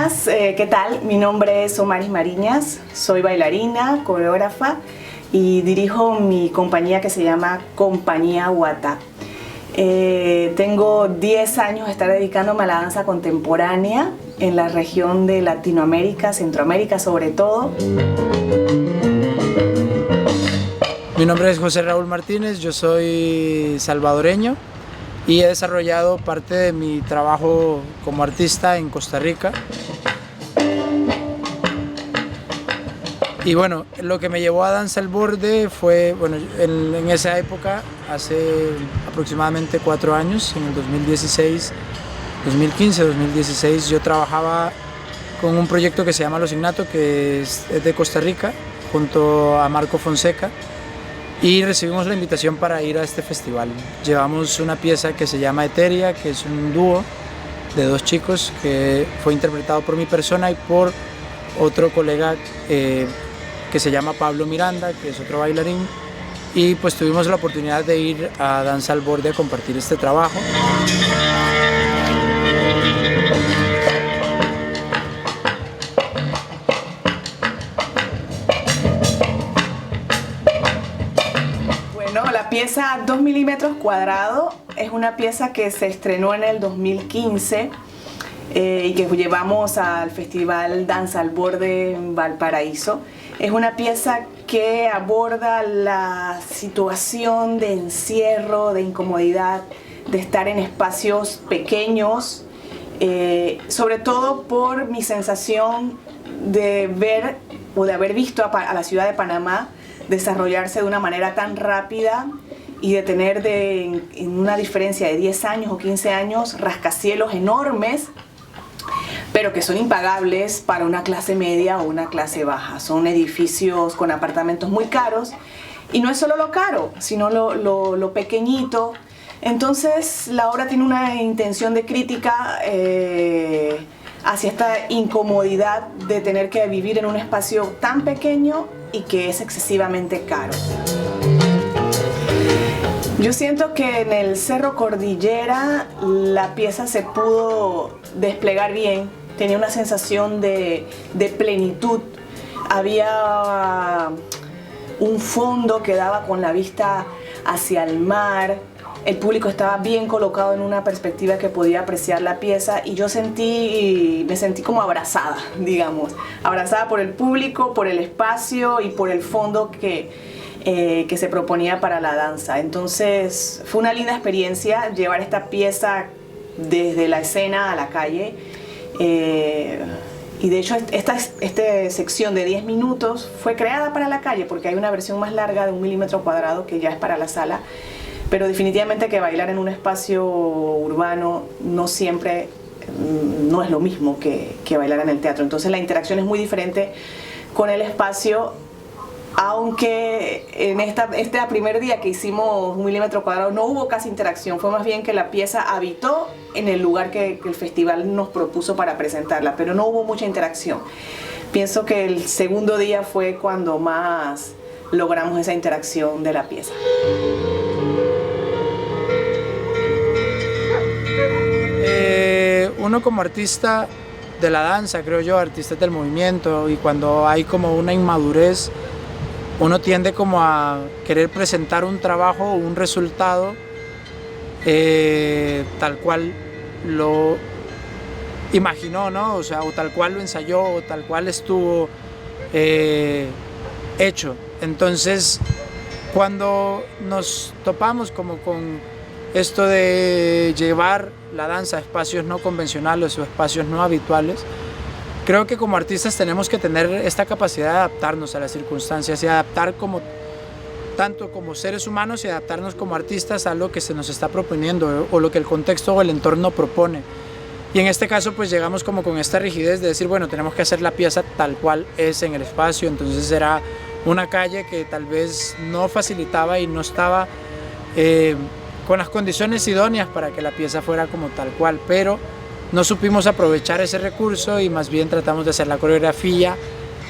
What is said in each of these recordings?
buenas, ¿qué tal? Mi nombre es Omaris Mariñas, soy bailarina, coreógrafa y dirijo mi compañía que se llama Compañía Wata. Tengo 10 años de estar dedicándome a la danza contemporánea en la región de Latinoamérica, Centroamérica sobre todo. Mi nombre es José Raúl Martínez, yo soy salvadoreño y he desarrollado parte de mi trabajo como artista en Costa Rica. Y bueno, lo que me llevó a Danza al Borde fue, bueno, en esa época, hace aproximadamente 4 años, en el 2015-2016, yo trabajaba con un proyecto que se llama Los Ignato, que es de Costa Rica, junto a Marco Fonseca, y recibimos la invitación para ir a este festival. Llevamos una pieza que se llama Eteria, que es un dúo de 2 chicos, que fue interpretado por mi persona y por otro colega que se llama Pablo Miranda, que es otro bailarín, y pues tuvimos la oportunidad de ir a Danza al Borde a compartir este trabajo. Bueno, la pieza 2 milímetros cuadrados es una pieza que se estrenó en el 2015 y que llevamos al Festival Danza al Borde en Valparaíso. Es una pieza que aborda la situación de encierro, de incomodidad, de estar en espacios pequeños, sobre todo por mi sensación de ver o de haber visto a la ciudad de Panamá desarrollarse de una manera tan rápida y de tener en una diferencia de 10 años o 15 años rascacielos enormes, pero que son impagables para una clase media o una clase baja. Son edificios con apartamentos muy caros, y no es solo lo caro, sino lo pequeñito. Entonces la obra tiene una intención de crítica hacia esta incomodidad de tener que vivir en un espacio tan pequeño y que es excesivamente caro. Yo siento que en el Cerro Cordillera la pieza se pudo desplegar bien. Tenía una sensación de plenitud. Había un fondo que daba con la vista hacia el mar. El público estaba bien colocado en una perspectiva que podía apreciar la pieza, y yo me sentí como abrazada, digamos. Abrazada por el público, por el espacio y por el fondo que se proponía para la danza. Entonces fue una linda experiencia llevar esta pieza desde la escena a la calle. Y de hecho esta sección de 10 minutos fue creada para la calle, porque hay una versión más larga de 1 milímetro cuadrado que ya es para la sala, pero definitivamente que bailar en un espacio urbano no siempre no es lo mismo que bailar en el teatro. Entonces la interacción es muy diferente con el espacio, aunque en este primer día que hicimos 1 milímetro cuadrado no hubo casi interacción. Fue más bien que la pieza habitó en el lugar que el festival nos propuso para presentarla, pero no hubo mucha interacción. Pienso que el segundo día fue cuando más logramos esa interacción de la pieza. Uno como artista de la danza, creo yo, artista del movimiento, y cuando hay como una inmadurez, uno tiende como a querer presentar un trabajo o un resultado tal cual lo imaginó, ¿no? O sea, o tal cual lo ensayó, o tal cual estuvo hecho. Entonces, cuando nos topamos como con esto de llevar la danza a espacios no convencionales o espacios no habituales, creo que como artistas tenemos que tener esta capacidad de adaptarnos a las circunstancias y adaptar tanto como seres humanos y adaptarnos como artistas a lo que se nos está proponiendo o lo que el contexto o el entorno propone. Y en este caso pues llegamos como con esta rigidez de decir, bueno, tenemos que hacer la pieza tal cual es en el espacio. Entonces era una calle que tal vez no facilitaba y no estaba con las condiciones idóneas para que la pieza fuera como tal cual, pero no supimos aprovechar ese recurso y más bien tratamos de hacer la coreografía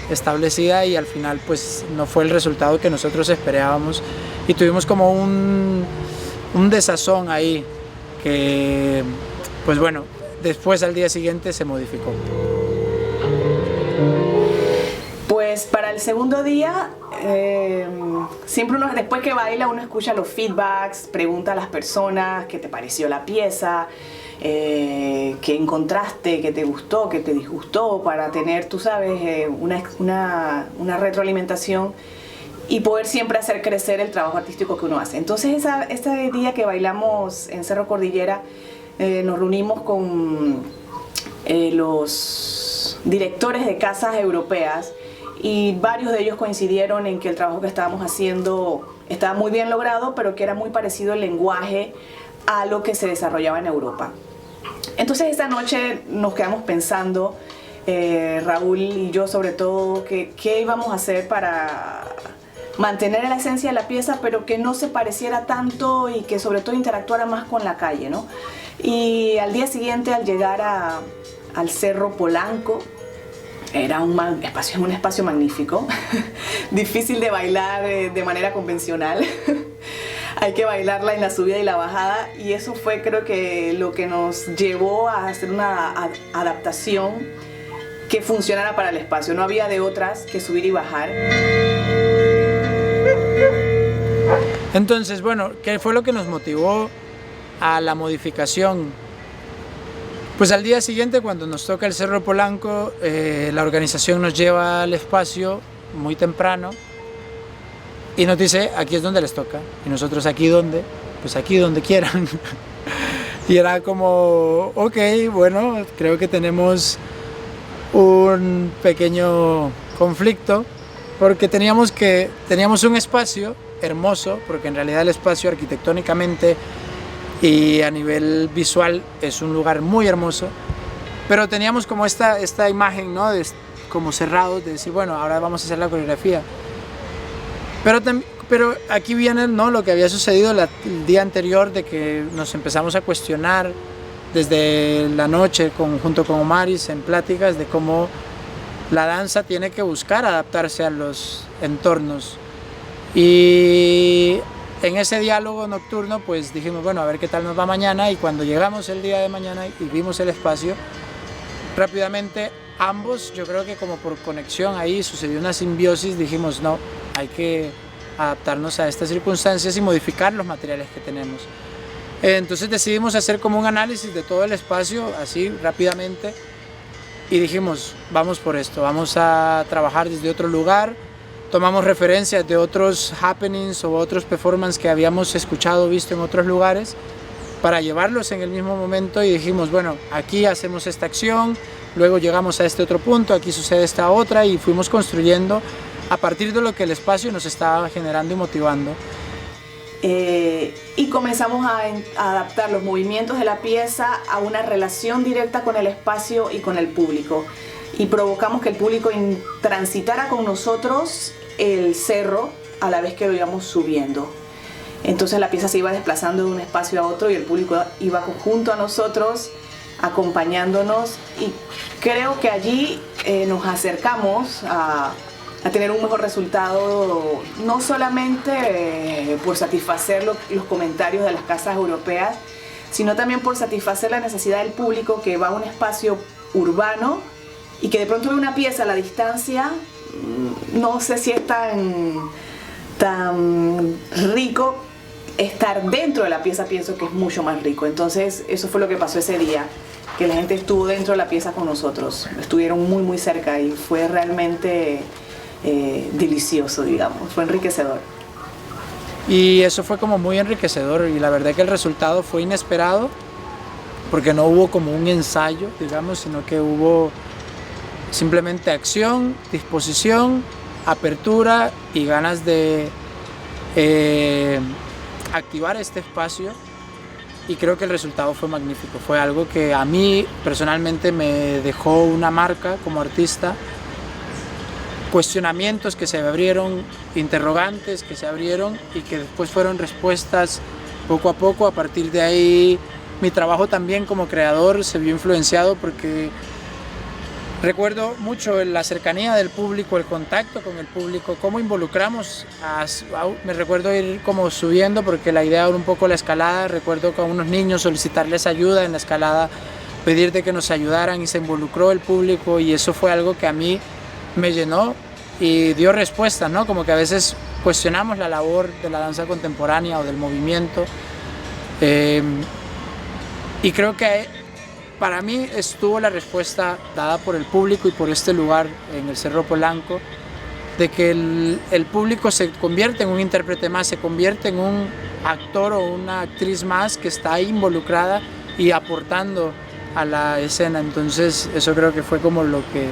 establecida, y al final pues no fue el resultado que nosotros esperábamos, y tuvimos como un desazón ahí que pues bueno, después al día siguiente se modificó. Pues para el segundo día, siempre uno, después que baila, uno escucha los feedbacks, pregunta a las personas qué te pareció la pieza, qué encontraste, qué te gustó, qué te disgustó, para tener, tú sabes, una retroalimentación y poder siempre hacer crecer el trabajo artístico que uno hace. Entonces ese día que bailamos en Cerro Cordillera, nos reunimos con los directores de casas europeas y varios de ellos coincidieron en que el trabajo que estábamos haciendo estaba muy bien logrado, pero que era muy parecido el lenguaje a lo que se desarrollaba en Europa. Entonces esa noche nos quedamos pensando, Raúl y yo sobre todo, qué íbamos a hacer para mantener la esencia de la pieza, pero que no se pareciera tanto y que sobre todo interactuara más con la calle, ¿no? Y al día siguiente, al llegar al Cerro Polanco, era un espacio magnífico, difícil de bailar de manera convencional. Hay que bailarla en la subida y la bajada, y eso fue, creo que, lo que nos llevó a hacer una adaptación que funcionara para el espacio. No había de otras que subir y bajar. Entonces, bueno, ¿qué fue lo que nos motivó a la modificación? Pues al día siguiente, cuando nos toca el Cerro Polanco, la organización nos lleva al espacio muy temprano y nos dice, aquí es donde les toca. Y nosotros, ¿aquí dónde? Pues aquí donde quieran. Y era como, ok, bueno, creo que tenemos un pequeño conflicto, porque teníamos un espacio hermoso, porque en realidad el espacio arquitectónicamente y a nivel visual es un lugar muy hermoso, pero teníamos como esta imagen, ¿no? Como cerrados, de decir, bueno, ahora vamos a hacer la coreografía. Pero aquí viene, ¿no?, lo que había sucedido el día anterior, de que nos empezamos a cuestionar desde la noche junto con Omaris en pláticas de cómo la danza tiene que buscar adaptarse a los entornos. Y en ese diálogo nocturno pues dijimos, bueno, a ver qué tal nos va mañana, y cuando llegamos el día de mañana y vimos el espacio, rápidamente ambos, yo creo que como por conexión ahí sucedió una simbiosis, dijimos no, hay que adaptarnos a estas circunstancias y modificar los materiales que tenemos. Entonces decidimos hacer como un análisis de todo el espacio, así rápidamente, y dijimos, vamos por esto, vamos a trabajar desde otro lugar. Tomamos referencias de otros happenings o otros performances que habíamos escuchado, visto en otros lugares, para llevarlos en el mismo momento, y dijimos, bueno, aquí hacemos esta acción, luego llegamos a este otro punto, aquí sucede esta otra, y fuimos construyendo a partir de lo que el espacio nos estaba generando y motivando. Y comenzamos a adaptar los movimientos de la pieza a una relación directa con el espacio y con el público. Y provocamos que el público transitara con nosotros el cerro a la vez que lo íbamos subiendo. Entonces la pieza se iba desplazando de un espacio a otro y el público iba junto a nosotros, acompañándonos, y creo que allí nos acercamos a tener un mejor resultado, no solamente por satisfacer los comentarios de las casas europeas, sino también por satisfacer la necesidad del público que va a un espacio urbano y que de pronto ve una pieza a la distancia. No sé si es tan rico. Estar dentro de la pieza, pienso que es mucho más rico. Entonces eso fue lo que pasó ese día, que la gente estuvo dentro de la pieza con nosotros, estuvieron muy muy cerca, y fue realmente delicioso, digamos, fue enriquecedor. Y eso fue como muy enriquecedor, y la verdad que el resultado fue inesperado, porque no hubo como un ensayo, digamos, sino que hubo simplemente acción, disposición, apertura y ganas de activar este espacio, y creo que el resultado fue magnífico. Fue algo que a mí personalmente me dejó una marca como artista, cuestionamientos que se abrieron, interrogantes que se abrieron y que después fueron respuestas poco a poco. A partir de ahí mi trabajo también como creador se vio influenciado, porque recuerdo mucho la cercanía del público, el contacto con el público, cómo involucramos, me recuerdo ir como subiendo, porque la idea era un poco la escalada. Recuerdo con unos niños solicitarles ayuda en la escalada, pedir de que nos ayudaran, y se involucró el público, y eso fue algo que a mí me llenó y dio respuesta, ¿no? Como que a veces cuestionamos la labor de la danza contemporánea o del movimiento. Y creo que para mí estuvo la respuesta dada por el público y por este lugar en el Cerro Polanco, de que el público se convierte en un intérprete más, se convierte en un actor o una actriz más que está ahí involucrada y aportando a la escena. Entonces eso creo que fue como lo que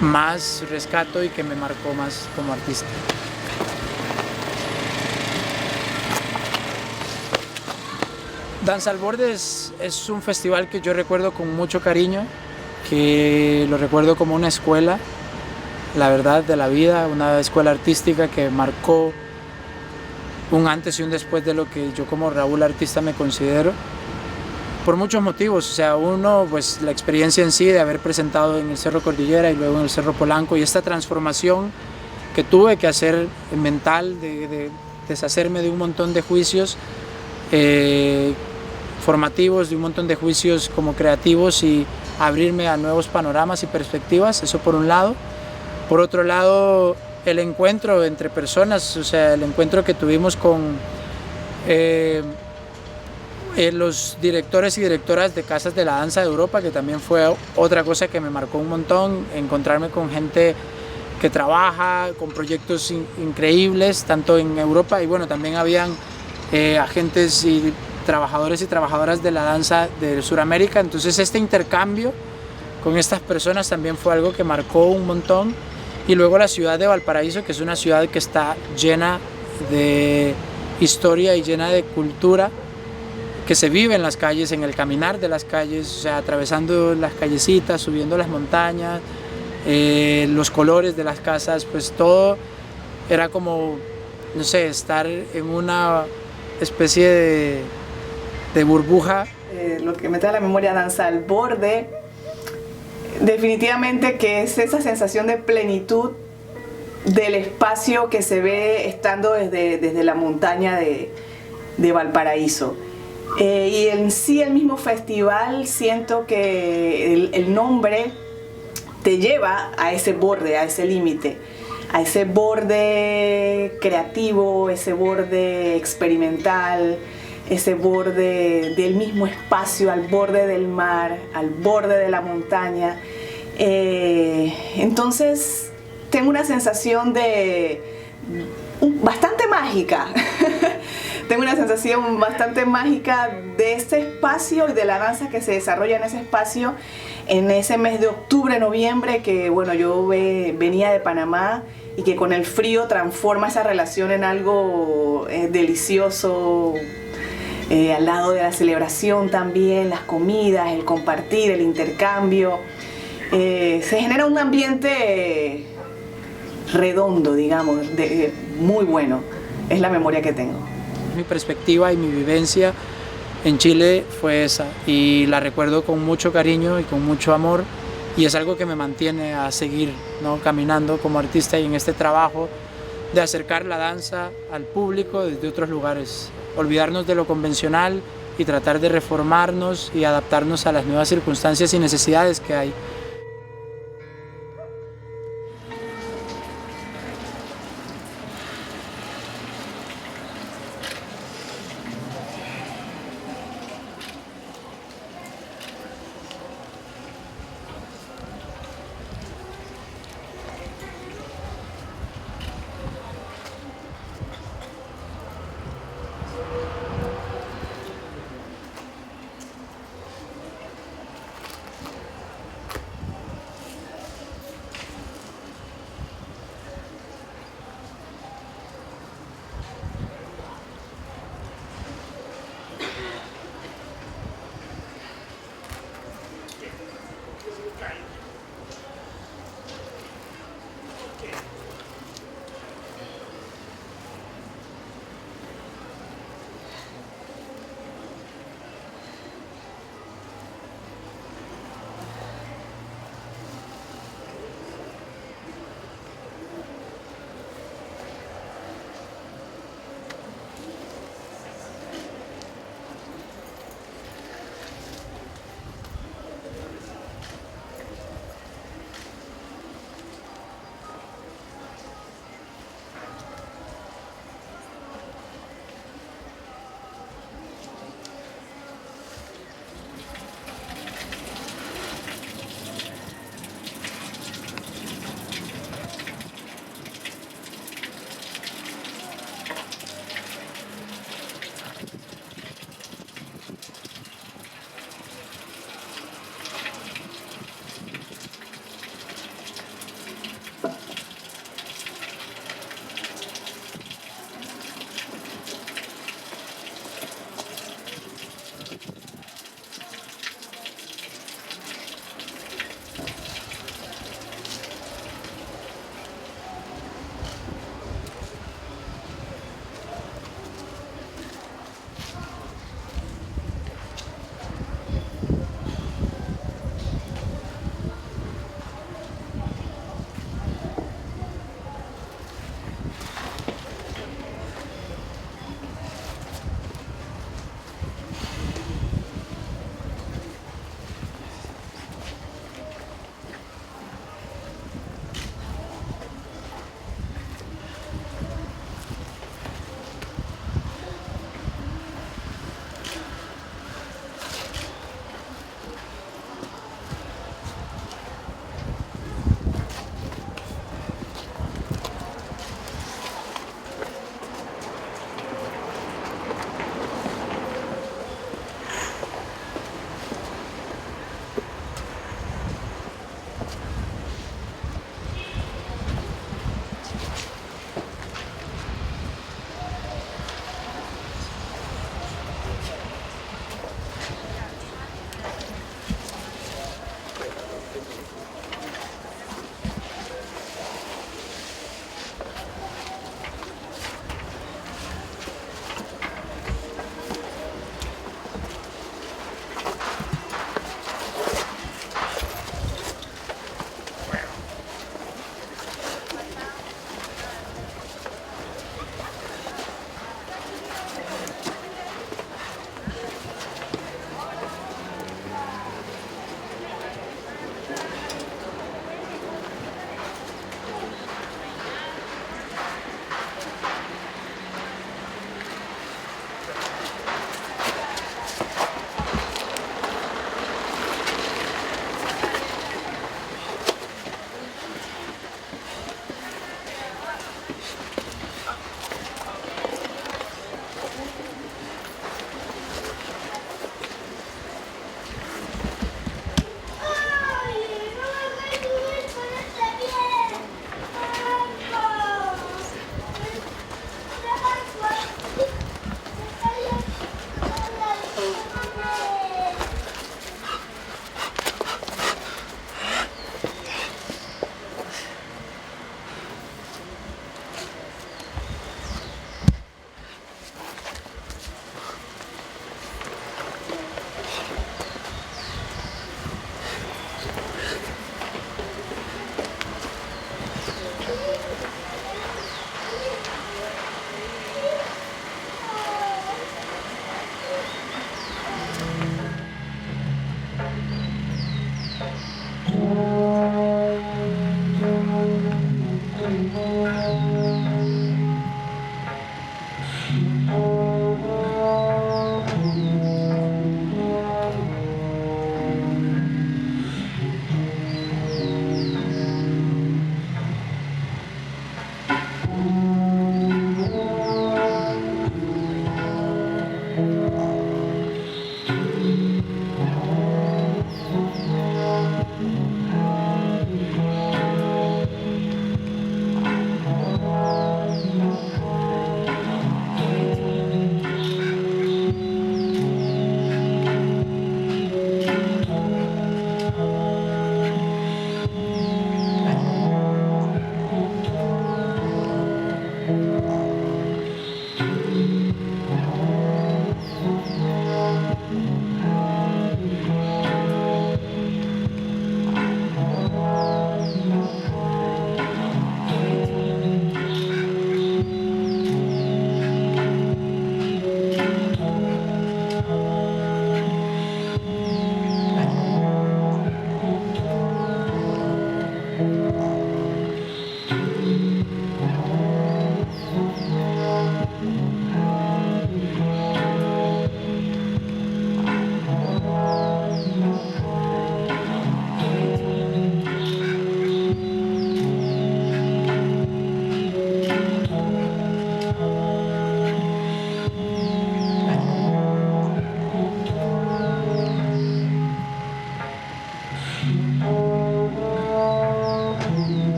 más rescato y que me marcó más como artista. Danza al Borde es un festival que yo recuerdo con mucho cariño, que lo recuerdo como una escuela, la verdad, de la vida, una escuela artística que marcó un antes y un después de lo que yo como Raúl artista me considero, por muchos motivos. O sea, uno, pues la experiencia en sí de haber presentado en el Cerro Cordillera y luego en el Cerro Polanco, y esta transformación que tuve que hacer mental, de deshacerme de un montón de juicios formativos, de un montón de juicios como creativos y abrirme a nuevos panoramas y perspectivas, eso por un lado. Por otro lado, el encuentro entre personas, o sea, el encuentro que tuvimos con los directores y directoras de casas de la danza de Europa, que también fue otra cosa que me marcó un montón, encontrarme con gente que trabaja con proyectos increíbles, tanto en Europa, y bueno, también habían agentes y trabajadores y trabajadoras de la danza de Sudamérica. Entonces este intercambio con estas personas también fue algo que marcó un montón. Y luego la ciudad de Valparaíso, que es una ciudad que está llena de historia y llena de cultura, que se vive en las calles, en el caminar de las calles, o sea, atravesando las callecitas, subiendo las montañas, los colores de las casas, pues todo era como, no sé, estar en una especie de burbuja. Lo que me trae a la memoria, Danza al Borde, definitivamente que es esa sensación de plenitud del espacio que se ve estando desde la montaña de Valparaíso. Y en sí el mismo festival, siento que el nombre te lleva a ese borde, a ese límite, a ese borde creativo, ese borde experimental, ese borde del mismo espacio, al borde del mar, al borde de la montaña. Entonces tengo una sensación bastante mágica. Tengo una sensación bastante mágica de ese espacio y de la danza que se desarrolla en ese espacio en ese mes de octubre, noviembre, que bueno, yo venía de Panamá y que con el frío transforma esa relación en algo delicioso, al lado de la celebración también, las comidas, el compartir, el intercambio. Se genera un ambiente redondo, digamos, muy bueno. Es la memoria que tengo. Mi perspectiva y mi vivencia en Chile fue esa, y la recuerdo con mucho cariño y con mucho amor, y es algo que me mantiene a seguir, ¿no?, caminando como artista y en este trabajo de acercar la danza al público desde otros lugares, olvidarnos de lo convencional y tratar de reformarnos y adaptarnos a las nuevas circunstancias y necesidades que hay.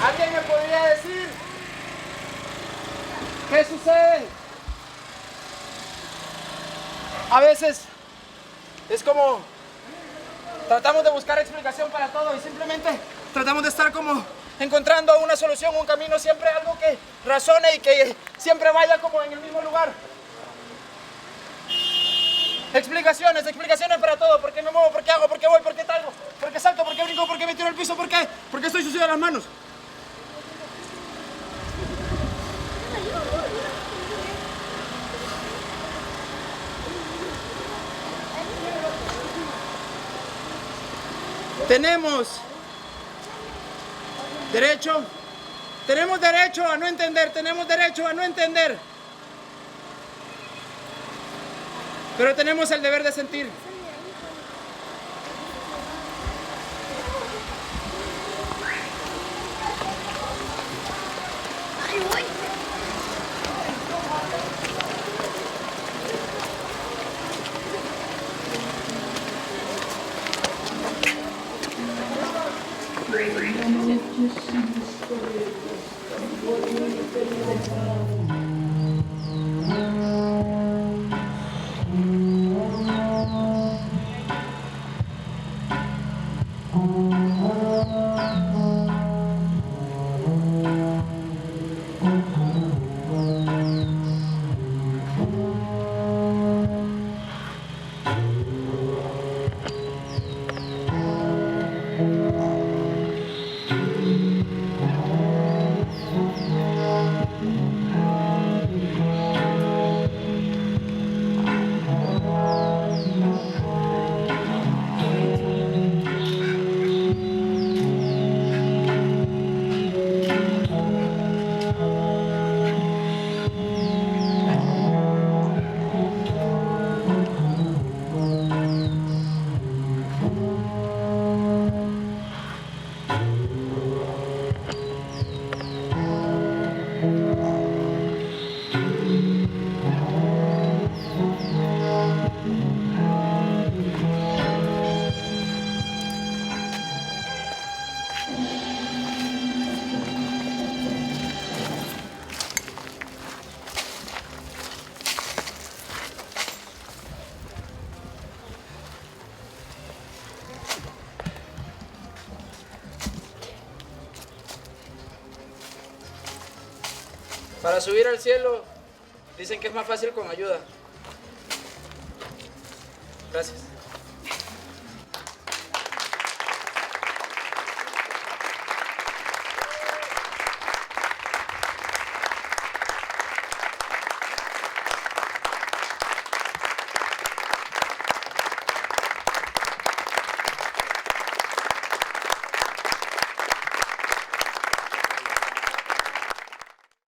¿Alguien me podría decir qué sucede? A veces es como tratamos de buscar explicación para todo y simplemente tratamos de estar como encontrando una solución, un camino, siempre algo que razone y que siempre vaya como en el mismo lugar. Explicaciones para todo. ¿Por qué me muevo? ¿Por qué hago? ¿Por qué voy? ¿Por qué traigo? ¿Por qué salto? ¿Por qué brinco? ¿Por qué me tiro al piso? ¿Por qué? ¿Por qué estoy sucio de las manos? Tenemos derecho a no entender, tenemos derecho a no entender. Pero tenemos el deber de sentir. Para subir al cielo, dicen que es más fácil con ayuda. Gracias.